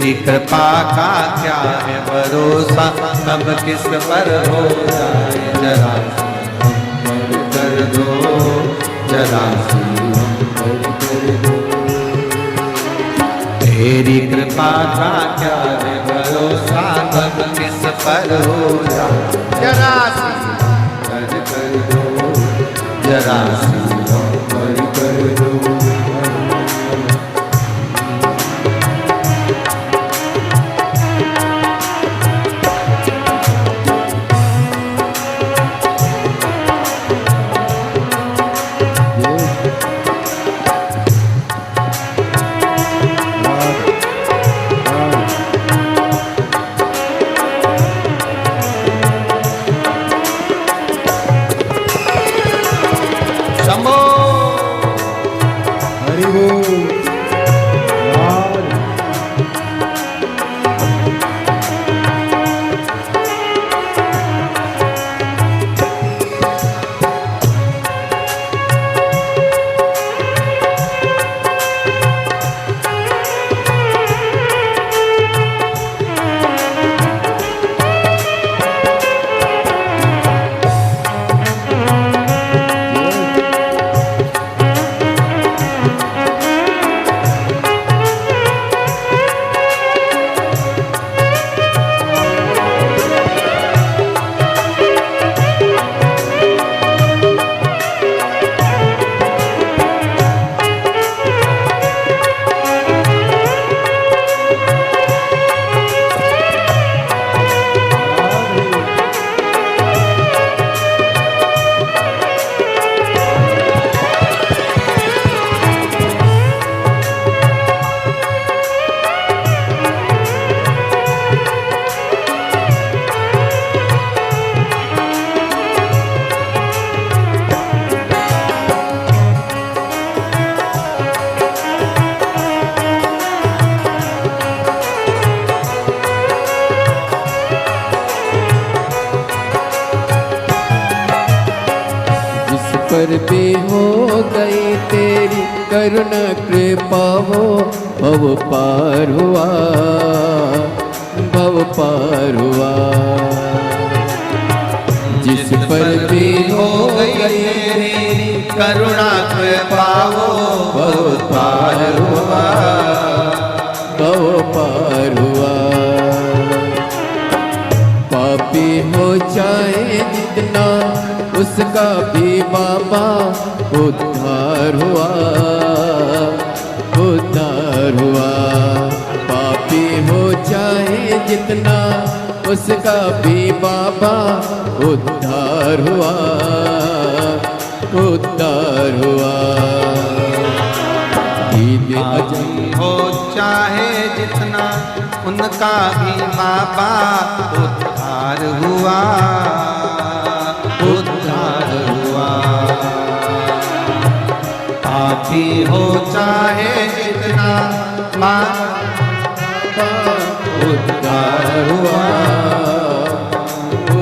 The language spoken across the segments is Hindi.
तेरी कृपा का क्या है भरोसा, कब किस पर हो जाए जरा कर दो, जरा कर दो। तेरी कृपा का क्या है भरोसा, कब किस पर हो जाए जरा कर दो, जरा कर दो। पर भी हो गई तेरी करुणा कृपा हो, भव पार हुआ, भव पार हुआ। जिस पर भी हो गई तेरी करुणा कृपा हो, भव पार हुआ, भव पार हुआ। पापी हो जाए जितना उसका भी बाबा उद्धार हुआ, उद्धार हुआ। पापी हो जाए जितना उसका भी बाबा उद्धार हुआ, उद्धार हुआ। पापी हो चाहे जितना उनका भी बाबा उद्धार हुआ, उद्धार हुआ। पापी हो चाहे जितना बाबा उद्धार हुआ,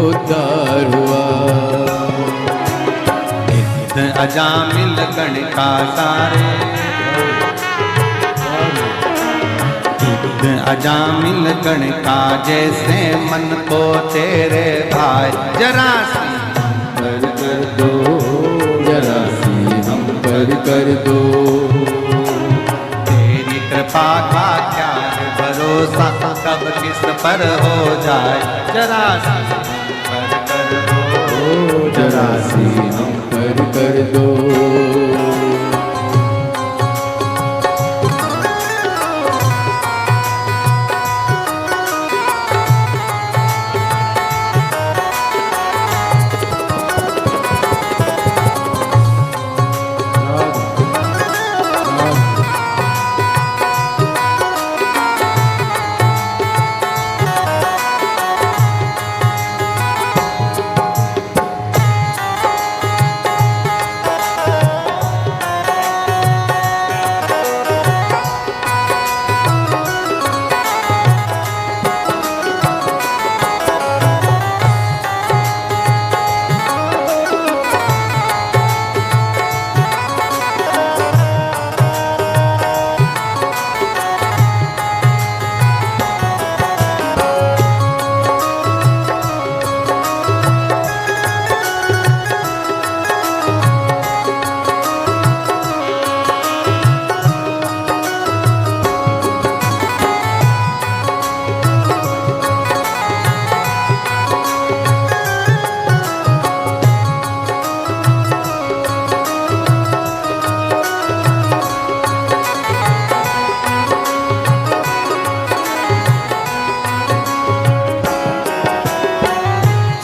उद्धार हुआ। नित्य अजामिल गण का सारे, अजामिल गण का जैसे मन को तेरे भाई, जरा सी हम पर कर दो, जरा सी हम पर कर दो। तेरी कृपा का क्या है भरोसा, कब किस पर हो जाए जरा सी हम पर कर दो, जरा सी हम पर कर दो।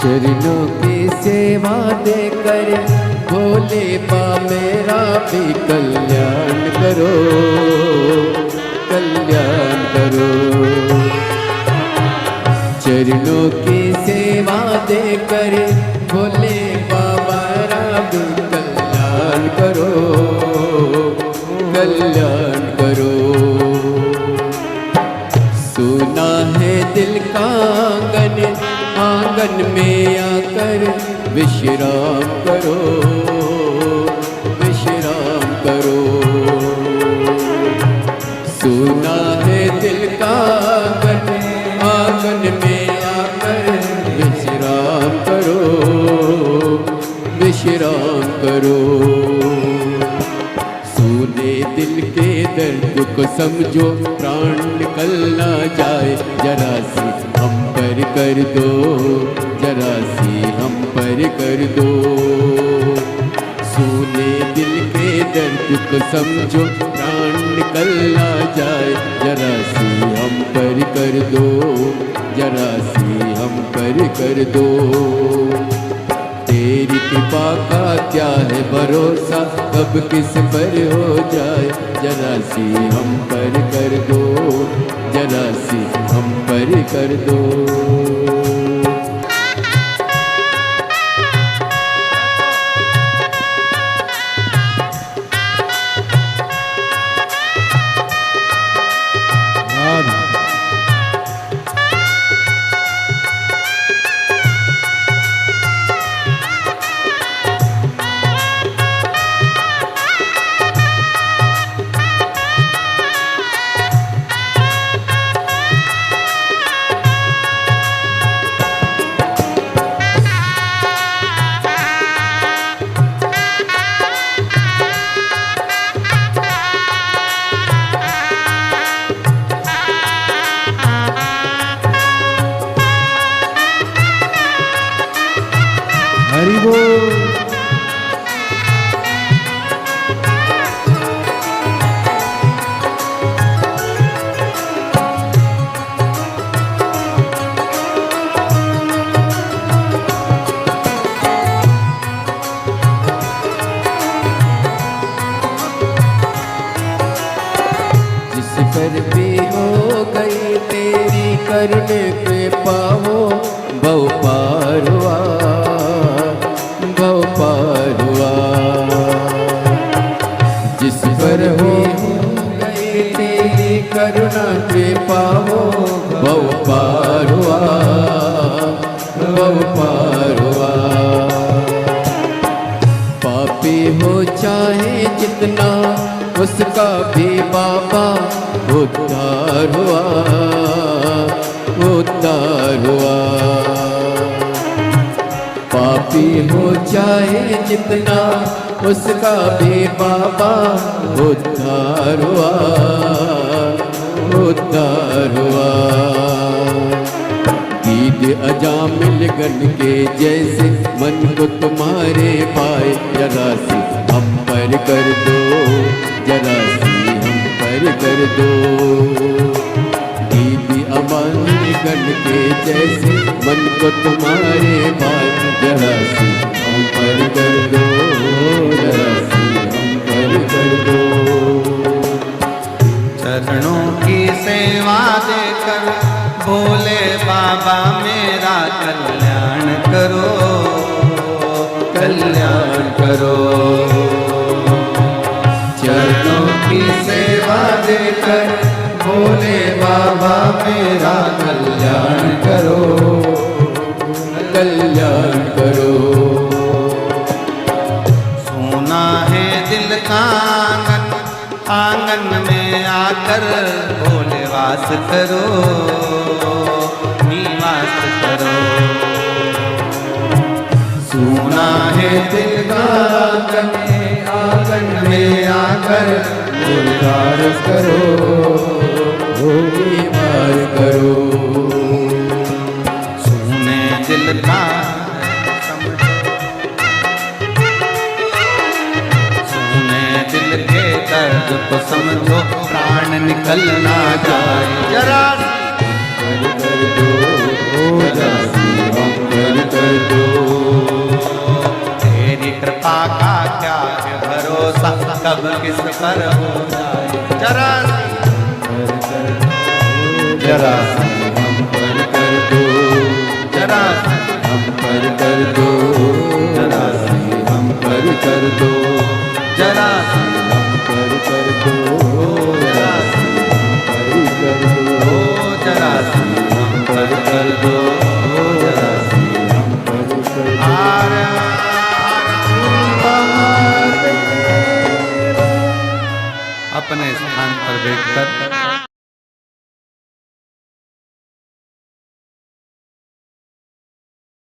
चरणों की सेवा देकर भोले बा मेरा भी कल्याण करो, कल्याण करो। चरणों की सेवा देकर भोले बाबा भी कल्याण करो, कल्याण करो। सुना है दिल का आंगन, आंगन में आकर विश्राम करो, विश्राम करो। सुना है दिल का आंगन, आंगन में आकर विश्राम करो, विश्राम करो। सुने दिल के दर्द को समझो, प्राण निकल ना जाए, जरा सी हम पर कर दो, जरा सी हम पर कर दो। सुने दिल के दर्द को समझो, प्राण निकल ना जाए, जरा सी हम पर कर दो, जरा सी हम पर कर दो। तेरी कृपा का क्या है भरोसा, कब किस पर हो जाए, जरा सी हम पर कर दो, जरा सी हम पर कर दो। हरि बोल। जिस पर भी हो गई तेरी करने पे पाओ, बहु पार हुआ, बहु पार हुआ। जिस पर हो गई तेरी करुणा पे पाओ, बहु पार हुआ, बहु पार हुआ। पापी हो चाहे जितना, उसका भी बाबा उद्धार हुआ, उद्धार हुआ। पापी हो चाहे जितना, उसका भी बाबा उद्धार हुआ, उद्धार हुआ। ईद अजामिल गण के जैसे मन को तुम्हारे पाए, जरा सी हम पर कर दो, जरा सी हम पर कर दो। दीदी अमानी गण के जैसे मन को तुम्हारे पाए, जरा सी हम पर कर दो, जरा सी हम पर कर दो। चरणों की सेवा देकर भोले बाबा मेरा कल्याण करो, कल्याण करो। चरणों की सेवा देकर भोले बाबा मेरा कल्याण करो, कल्याण करो। सोना है दिल का आंगन, आंगन में आकर भोले वास करो, निवास करो। सोना है दिल का आंगन, आंगन में आकर भोले वास करो, निवास करो। सोने दिल का दिल के दर्द को समझो, प्राण निकल ना जाए, जरा कर दो, जरा सी हम कर दो। कर दो। तेरी कृपा का क्या है भरोसा, कब किस पर हो जाए जरा जरा हम पर कर दो, जरा हम पर कर दो, जरा हम पर कर दो, जरा हम पर कर दो, जरा हम पर कर दो, जरा हम पर कर दो, जरा हम पर कर दो। अपने स्थान पर बैठकर